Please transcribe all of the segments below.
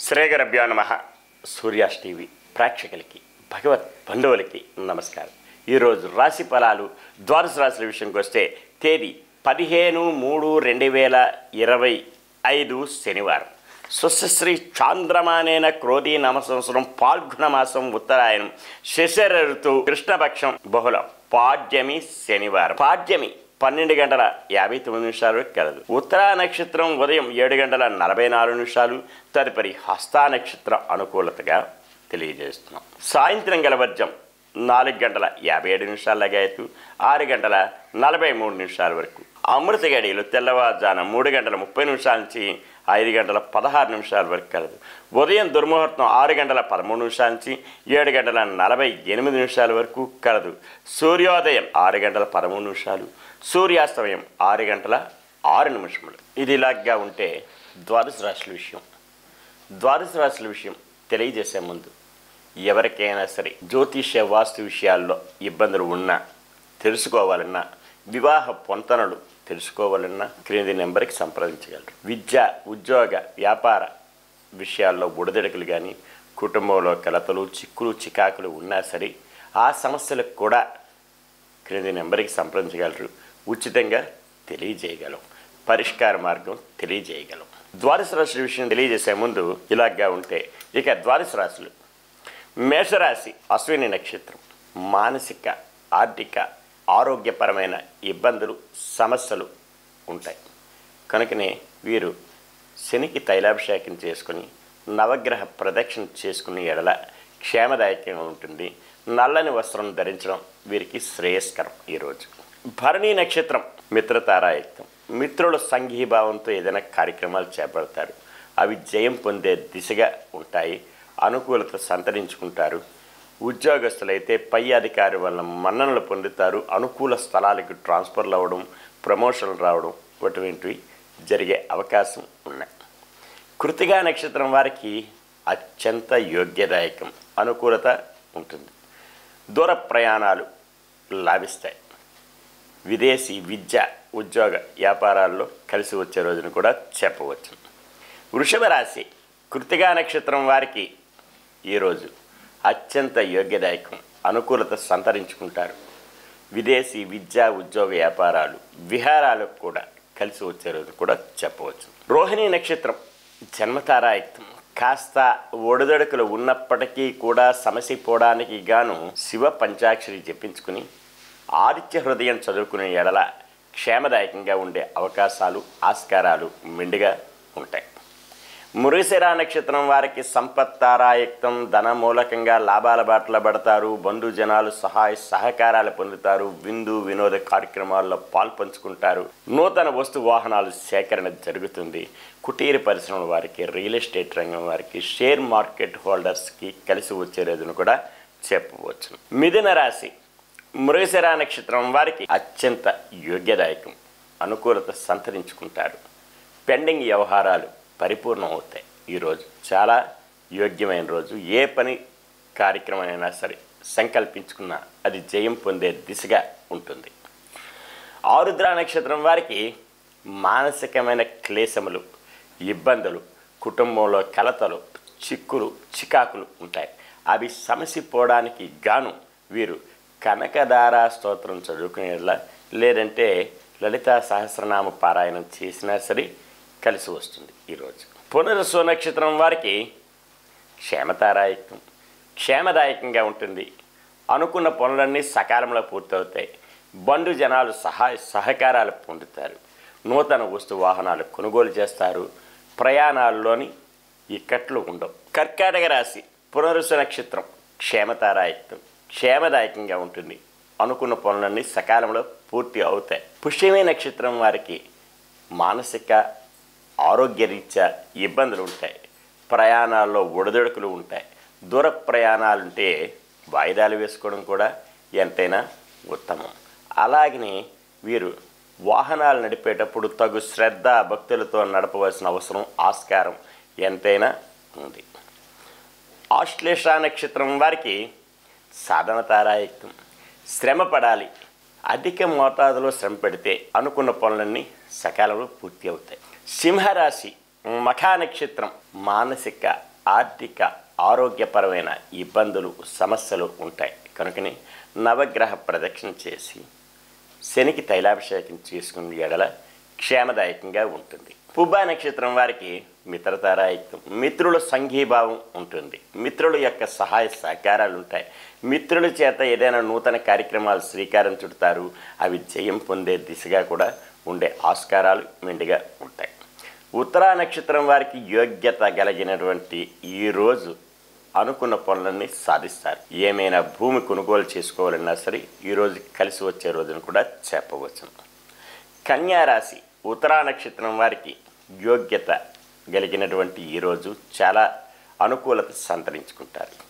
శ్రీగురుభ్యో నమః. సూర్యాస్ టీవీ ప్రేక్షకులకి భగవత్ బంధువులకి నమస్కారం. ఈరోజు రాశి ఫలాలు ద్వాదశ రాశుల విషయంకి వస్తే తేదీ 15/3/2025 శనివారం. స్వస్తిశ్రీ చాంద్రమానేన క్రోధీ నమ సంవత్సరం పాల్గుణ మాసం ఉత్తరాయణం శశిర ఋతువు కృష్ణపక్షం బహుళం పాడ్యమి శనివారం. పాడ్యమి 12:59 వరకు కలదు. ఉత్తరా నక్షత్రం ఉదయం 7:44. తదుపరి హస్తా నక్షత్రం అనుకూలతగా తెలియజేస్తున్నాం. సాయంత్రం గల వర్జం 4:57 లగాయతు 6:43 వరకు. అమృత గడియలు తెల్లవారుజాన 3:30 నుంచి 5:16 వరకు కలదు. ఉదయం దుర్ముహూర్తం 6:13 నుంచి 7:48 వరకు కలదు. సూర్యోదయం 6:13, సూర్యాస్తమయం 6:06. ఇది ఇలాగా ఉంటే ద్వాదశ రాశుల విషయం తెలియజేసే ముందు ఎవరికైనా సరే జ్యోతిష్య వాస్తు విషయాల్లో ఇబ్బందులు ఉన్నా తెలుసుకోవాలన్నా, వివాహ పొంతనలు తెలుసుకోవాలన్నా క్రింది నెంబర్కి సంప్రదించగలరు. విద్య, ఉద్యోగ, వ్యాపార విషయాల్లో బుడదెడకలు కానీ, కుటుంబంలో కలతలు, చిక్కులు, చికాకులు ఉన్నా సరే ఆ సమస్యలకు కూడా క్రింది నెంబర్కి సంప్రదించగలరు. ఉచితంగా తెలియజేయగలం, పరిష్కార మార్గం తెలియజేయగలం. ద్వాదశ రాశుల విషయం తెలియజేసే ముందు ఇలాగా ఉంటే ఇక ద్వాదశ రాశులు. మేషరాశి అశ్విని నక్షత్రం. మానసిక, ఆర్థిక, ఆరోగ్యపరమైన ఇబ్బందులు, సమస్యలు ఉంటాయి. కనుకనే వీరు శనికి తైలాభిషేకం చేసుకుని నవగ్రహ ప్రదక్షిణ చేసుకుని ఎడల క్షేమదాయకంగా ఉంటుంది. నల్లని వస్త్రం ధరించడం వీరికి శ్రేయస్కరం. ఈరోజు భరణి నక్షత్రం మిత్రతారాయుక్తం. మిత్రుల సంఘీభావంతో ఏదైనా కార్యక్రమాలు చేపడతారు. అవి జయం పొందే దిశగా ఉంటాయి. అనుకూలత సంతరించుకుంటారు. ఉద్యోగస్తులైతే పై అధికారి వల్ల మన్ననలు పొందుతారు. అనుకూల స్థలాలకు ట్రాన్స్ఫర్లు అవ్వడం, ప్రమోషన్లు రావడం అటువంటివి జరిగే అవకాశం ఉన్నాయి. కృతికా నక్షత్రం వారికి అత్యంత యోగ్యదాయకం, అనుకూలత ఉంటుంది. దూర ప్రయాణాలు లాభిస్తాయి. విదేశీ విద్య, ఉద్యోగ, వ్యాపారాల్లో కలిసి వచ్చే రోజును కూడా చెప్పవచ్చు. వృషభ రాశి కృతికా నక్షత్రం వారికి ఈరోజు అత్యంత యోగ్యదాయకం, అనుకూలత సంతరించుకుంటారు. విదేశీ విద్య, ఉద్యోగ, వ్యాపారాలు, విహారాలకు కూడా కలిసి వచ్చే రోజు కూడా చెప్పవచ్చు. రోహిణి నక్షత్రం జన్మతారాయుక్తం. కాస్త ఒడిదొడుకులు ఉన్నప్పటికీ కూడా సమసిపోవడానికి గాను శివ పంచాక్షరి జపించుకుని ఆదిత్య హృదయం చదువుకునే ఎడల క్షేమదాయకంగా ఉండే అవకాశాలు, ఆస్కారాలు మెండుగా ఉంటాయి. మృగశిర నక్షత్రం వారికి సంపత్తారాయుక్తం. ధన మూలకంగా లాభాల బాటల పడతారు. బంధుజనాలు సహాయ సహకారాలు పొందుతారు. విందు వినోద కార్యక్రమాల్లో పాల్పంచుకుంటారు. నూతన వస్తు వాహనాలు సేకరణ జరుగుతుంది. కుటీర పరిశ్రమల వారికి, రియల్ ఎస్టేట్ రంగం వారికి, షేర్ మార్కెట్ హోల్డర్స్కి కలిసి వచ్చే రోజును కూడా చెప్పవచ్చు. మిథున రాశి మృగశిర నక్షత్రం వారికి అత్యంత యోగ్యదాయకం, అనుకూలత సంతరించుకుంటారు. పెండింగ్ వ్యవహారాలు పరిపూర్ణం అవుతాయి. ఈరోజు చాలా యోగ్యమైన రోజు. ఏ పని కార్యక్రమమైనా సరే సంకల్పించుకున్నా అది జయం పొందే దిశగా ఉంటుంది. ఆరుద్ర నక్షత్రం వారికి మానసికమైన క్లేశములు, ఇబ్బందులు, కుటుంబంలో కలతలు, చిక్కులు, చికాకులు ఉంటాయి. అవి సమసిపోవడానికి గాను వీరు కనకదారా స్తోత్రం చదువుకునేలా, లేదంటే లలితా సహస్రనామ పారాయణం చేసినా సరే కలిసి వస్తుంది. ఈరోజు పునర్వసు నక్షత్రం వారికి క్షేమతారాయుక్తం, క్షేమదాయకంగా ఉంటుంది. అనుకున్న పనులన్నీ సకాలంలో పూర్తవుతాయి. బంధు జనాలు సహాయ సహకారాలు పొందుతారు. నూతన వస్తు వాహనాలు కొనుగోలు చేస్తారు. ప్రయాణాల్లోని ఇక్కట్లు ఉండవు. కర్కాటక రాశి పునర్వసు నక్షత్రం క్షేమతారాయుక్తం, క్షేమదాయకంగా ఉంటుంది. అనుకున్న పనులన్నీ సకాలంలో పూర్తి అవుతాయి. పుష్యమి నక్షత్రం వారికి మానసిక, ఆరోగ్యరీత్యా ఇబ్బందులు ఉంటాయి. ప్రయాణాల్లో ఒడిదొడుకులు ఉంటాయి. దూర ప్రయాణాలుంటే వాయిదాలు వేసుకోవడం కూడా ఎంతైనా ఉత్తమం. అలాగనే వీరు వాహనాలు నడిపేటప్పుడు తగు శ్రద్ధ, భక్తులతో నడపవలసిన అవసరం, ఆస్కారం ఎంతైనా ఉంది. ఆశ్లేష నక్షత్రం వారికి సాధన తారాయుక్తం. శ్రమ పడాలి. అధిక మోతాదులో శ్రమ పెడితే అనుకున్న పనులన్నీ సకాలంలో పూర్తి అవుతాయి. సింహరాశి మఖా నక్షత్రం మానసిక, ఆర్థిక ఆరోగ్యపరమైన ఇబ్బందులు సమస్యలు ఉంటాయి. కనుకనే నవగ్రహ ప్రదక్షిణ చేసి శనికి తైలాభిషేకం చేసుకునే ఎడల క్షేమదాయకంగా ఉంటుంది. పుబ్బా నక్షత్రం వారికి మిత్రతారాయుక్తం. మిత్రుల సంఘీభావం ఉంటుంది. మిత్రుల యొక్క సహాయ సహకారాలు ఉంటాయి. మిత్రుల చేత ఏదైనా నూతన కార్యక్రమాలు శ్రీకారం చుడతారు. అవి జయం పొందే దిశగా కూడా ఉండే ఆస్కారాలు మెండుగా ఉంటాయి. ఉత్తరా నక్షత్రం వారికి యోగ్యత కలిగినటువంటి ఈరోజు అనుకున్న పనులన్నీ సాధిస్తారు. ఏమైనా భూమి కొనుగోలు చేసుకోవాలన్నా సరే ఈరోజు కలిసి వచ్చే రోజును కూడా చెప్పవచ్చును. కన్యా రాశి ఉత్తరా నక్షత్రం వారికి యోగ్యత కలిగినటువంటి ఈరోజు చాలా అనుకూలత సంతరించుకుంటారు.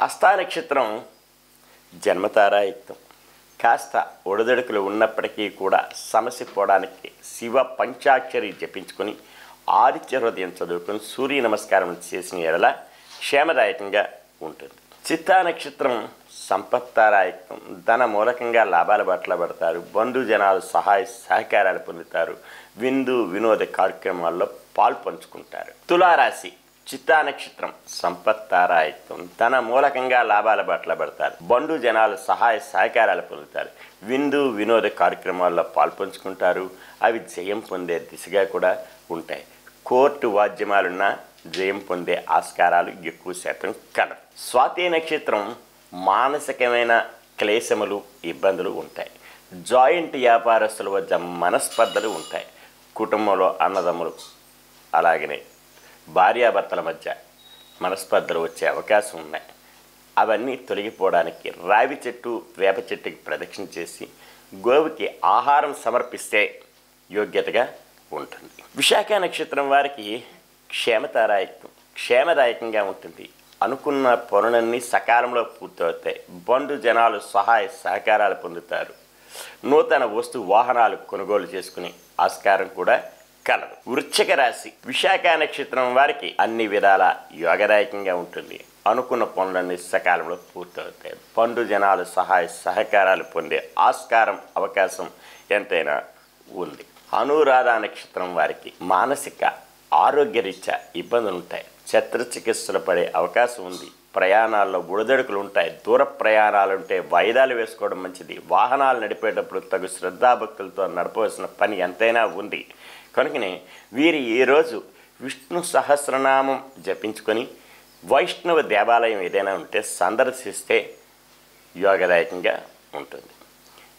హస్తా నక్షత్రం జన్మతారాయుక్తం. కాస్త ఒడిదొడుకులు ఉన్నప్పటికీ కూడా సమస్య పోవడానికి శివ పంచాక్షరి జపించుకొని ఆదిత్య హృదయం చదువుకొని సూర్య నమస్కారం చేసిన ఎడల క్షేమదాయకంగా ఉంటుంది. చిత్తా నక్షత్రం సంపత్తారాయకం. ధన మూలకంగా లాభాల బాటలో పడతారు. బంధుజనాలు సహాయ సహకారాలు పొందుతారు. విందు వినోద కార్యక్రమాల్లో పాల్పంచుకుంటారు. తులారాశి చిత్తా నక్షత్రం సంపత్తారాయకం. ధన మూలకంగా లాభాల బాటలో పడతారు. బంధుజనాలు సహాయ సహకారాలు పొందుతారు. విందు వినోద కార్యక్రమాల్లో పాల్పంచుకుంటారు. అవి జయం పొందే దిశగా కూడా ఉంటాయి. కోర్టు వాద్యమాలున్న జయం పొందే ఆస్కారాలు ఎక్కువ శాతం కలదు. స్వాతి నక్షత్రం మానసికమైన క్లేశములు ఇబ్బందులు ఉంటాయి. జాయింట్ వ్యాపారస్తుల వద్ద మనస్పర్ధలు ఉంటాయి. కుటుంబంలో అన్నదమ్ములు అలాగనే భార్యాభర్తల మధ్య మనస్పర్ధలు వచ్చే అవకాశం ఉన్నాయి. అవన్నీ తొలగిపోవడానికి రావి చెట్టు వేప చెట్టుకి ప్రదక్షిణ చేసి గోవుకి ఆహారం సమర్పిస్తే యోగ్యతగా ఉంటుంది. విశాఖ నక్షత్రం వారికి క్షేమదాయకంగా ఉంటుంది. అనుకున్న పనులన్నీ సకాలంలో పూర్తవుతాయి. బంధుజనాలు సహాయ సహకారాలు పొందుతారు. నూతన వస్తు వాహనాలు కొనుగోలు చేసుకునే ఆస్కారం కూడా కలదు. వృశ్చిక రాశి విశాఖ నక్షత్రం వారికి అన్ని విధాల యోగదాయకంగా ఉంటుంది. అనుకున్న పనులన్నీ సకాలంలో పూర్తవుతాయి. బంధుజనాలు సహాయ సహకారాలు పొందే ఆస్కారం అవకాశం ఎంతైనా ఉంది. అనురాధ నక్షత్రం వారికి మానసిక ఆరోగ్యరీత్యా ఇబ్బందులు ఉంటాయి. శస్త్రచికిత్సలు పడే అవకాశం ఉంది. ప్రయాణాల్లో బుడదడుకులు ఉంటాయి. దూర ప్రయాణాలు ఉంటే వాయిదాలు వేసుకోవడం మంచిది. వాహనాలు నడిపేటప్పుడు తగు శ్రద్ధాభక్తులతో నడపవలసిన పని ఎంతైనా ఉంది. కనుకనే వీరి ఈరోజు విష్ణు సహస్రనామం జపించుకొని వైష్ణవ దేవాలయం ఏదైనా ఉంటే సందర్శిస్తే యోగదాయకంగా ఉంటుంది.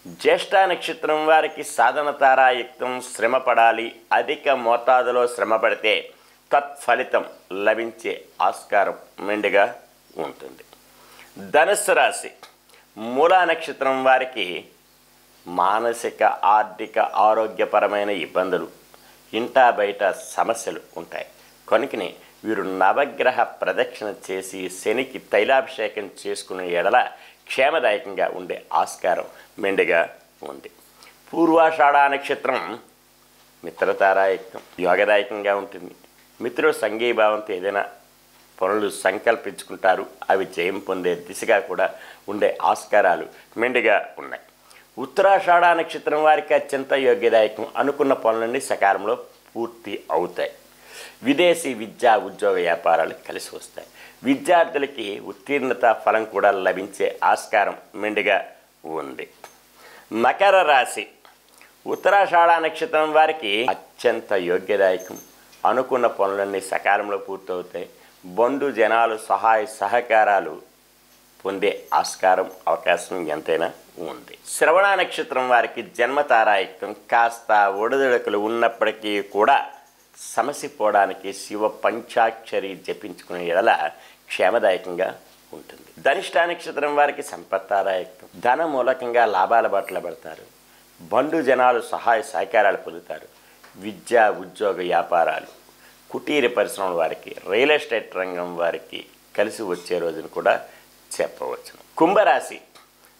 జ్యేష్ఠ నక్షత్రం వారికి సాధన తారాయుక్తం. శ్రమ పడాలి. అధిక మోతాదులో శ్రమ పడితే తత్ఫలితం లభించే ఆస్కారం మెండుగా ఉంటుంది. ధనుస్సు రాశి మూలా నక్షత్రం వారికి మానసిక ఆర్థిక ఆరోగ్యపరమైన ఇబ్బందులు, ఇంటా బయట సమస్యలు ఉంటాయి. కనుకనే వీరు నవగ్రహ ప్రదక్షిణ చేసి శనికి తైలాభిషేకం చేసుకునే ఎడల క్షేమదాయకంగా ఉండే ఆస్కారం మెండుగా ఉంది. పూర్వాషాఢ నక్షత్రం మిత్రతారాయుక్తం. యోగదాయకంగా ఉంటుంది. మిత్రుల సంఘీభావంతో ఏదైనా పనులు సంకల్పించుకుంటారు. అవి జయం పొందే దిశగా కూడా ఉండే ఆస్కారాలు మెండుగా ఉన్నాయి. ఉత్తరాషాఢ నక్షత్రం వారికి అత్యంత యోగ్యదాయకం. అనుకున్న పనులన్నీ సకాలంలో పూర్తి అవుతాయి. విదేశీ విద్యా ఉద్యోగ వ్యాపారాలు కలిసి వస్తాయి. విద్యార్థులకి ఉత్తీర్ణత ఫలం కూడా లభించే ఆస్కారం మెండుగా ఉంది. మకర రాశి ఉత్తరాషాఢ నక్షత్రం వారికి అత్యంత యోగ్యదాయకం. అనుకున్న పనులన్నీ సకాలంలో పూర్తవుతాయి. బంధుజనాలు సహాయ సహకారాలు పొందే ఆస్కారం అవకాశం ఎంతైనా ఉంది. శ్రవణ నక్షత్రం వారికి జన్మతారాయుక్తం. కాస్త ఒడిదుడుకులు ఉన్నప్పటికీ కూడా సమస్య పోవడానికి శివ పంచాక్షరి జపించుకునే ఎడల క్షేమదాయకంగా ఉంటుంది. ధనిష్ఠ నక్షత్రం వారికి సంపత్తారాయుక్తం. ధన మూలకంగా లాభాల బాటలో పడతారు. బంధుజనాలు సహాయ సహకారాలు పొందుతారు. విద్యా ఉద్యోగ వ్యాపారాలు, కుటీర పరిశ్రమల వారికి, రియల్ ఎస్టేట్ రంగం వారికి కలిసి వచ్చే రోజును కూడా చెప్పవచ్చును. కుంభరాశి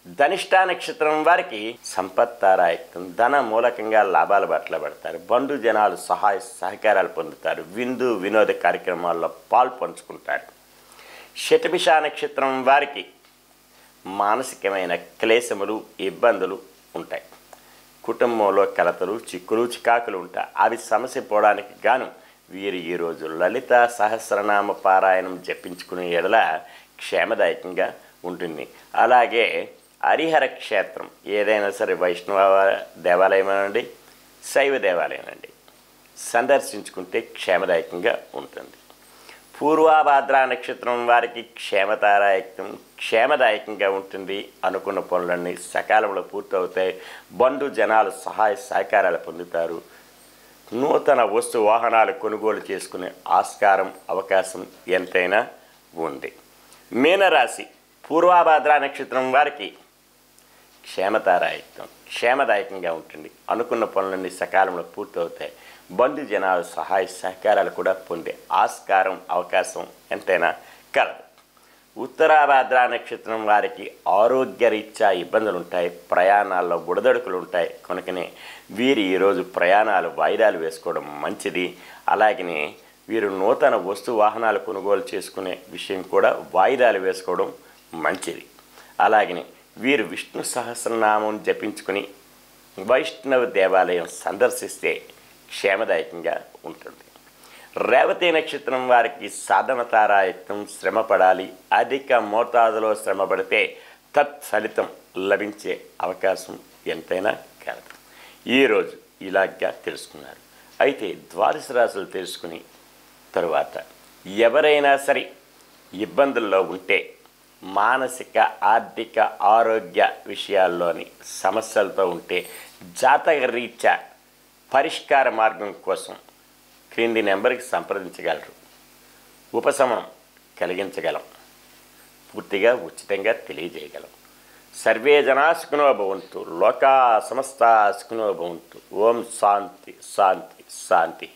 ధనిష్ఠ నక్షత్రం వారికి సంపత్తారాయుక్తం. ధన మూలకంగా లాభాల బాటలో పడతారు. బంధుజనాలు సహాయ సహకారాలు పొందుతారు. విందు వినోద కార్యక్రమాల్లో పాల్పంచుకుంటారు. శతభిష నక్షత్రం వారికి మానసికమైన క్లేశములు ఇబ్బందులు ఉంటాయి. కుటుంబంలో కలతలు చిక్కులు చికాకులు ఉంటాయి. అవి సమస్య పోవడానికి గాను వీరు ఈరోజు లలిత సహస్రనామ పారాయణం జపించుకునే ఎడల క్షేమదాయకంగా ఉంటుంది. అలాగే హరిహర క్షేత్రం ఏదైనా సరే వైష్ణవ దేవాలయం అనండి, శైవ దేవాలయం అండి, సందర్శించుకుంటే క్షేమదాయకంగా ఉంటుంది. పూర్వాభాద్ర నక్షత్రం వారికి క్షేమదాయకంగా ఉంటుంది. అనుకున్న పనులన్నీ సకాలంలో పూర్తవుతాయి. బంధు జనాలు సహాయ సహకారాలు పొందుతారు. నూతన వస్తు వాహనాలు కొనుగోలు చేసుకునే ఆస్కారం అవకాశం ఎంతైనా ఉంది. మీనరాశి పూర్వాభాద్ర నక్షత్రం వారికి క్షేమదాయకంగా ఉంటుంది. అనుకున్న పనులన్నీ సకాలంలో పూర్తవుతాయి. బంధు జనాలు సహాయ సహకారాలు కూడా పొందే ఆస్కారం అవకాశం ఎంతైనా కలదు. ఉత్తరాభాద్ర నక్షత్రం వారికి ఆరోగ్యరీత్యా ఇబ్బందులు ఉంటాయి. ప్రయాణాల్లో బుడదడుకులు ఉంటాయి. కనుకనే వీరు ఈరోజు ప్రయాణాలు వాయిదాలు వేసుకోవడం మంచిది. అలాగనే వీరు నూతన వస్తు వాహనాలు కొనుగోలు చేసుకునే విషయం కూడా వాయిదాలు వేసుకోవడం మంచిది. అలాగనే వీరు విష్ణు సహస్రనామం జపించుకుని వైష్ణవ దేవాలయం సందర్శిస్తే క్షేమదాయకంగా ఉంటుంది. రేవతి నక్షత్రం వారికి సాధన తారాయుక్తం, శ్రమ పడాలి. అధిక మోతాదులో శ్రమ పడితే తత్ఫలితం లభించే అవకాశం ఎంతైనా కలదు. ఈరోజు ఇలాగా తెలుసుకున్నారు. అయితే ద్వాదశ రాశులు తెలుసుకుని తరువాత ఎవరైనా సరే ఇబ్బందుల్లో ఉంటే మానసిక ఆర్థిక ఆరోగ్య విషయాల్లోని సమస్యలతో ఉంటే జాతక రీత్యా పరిష్కార మార్గం కోసం క్రింది నెంబర్కి సంప్రదించగలరు. ఉపశమనం కలిగించగలం. పూర్తిగా ఉచితంగా తెలియజేయగలం. సర్వే జనా సుఖినో భవంతు, లోకా సమస్తా సుఖినో భవంతు. ఓం శాంతి శాంతి శాంతి.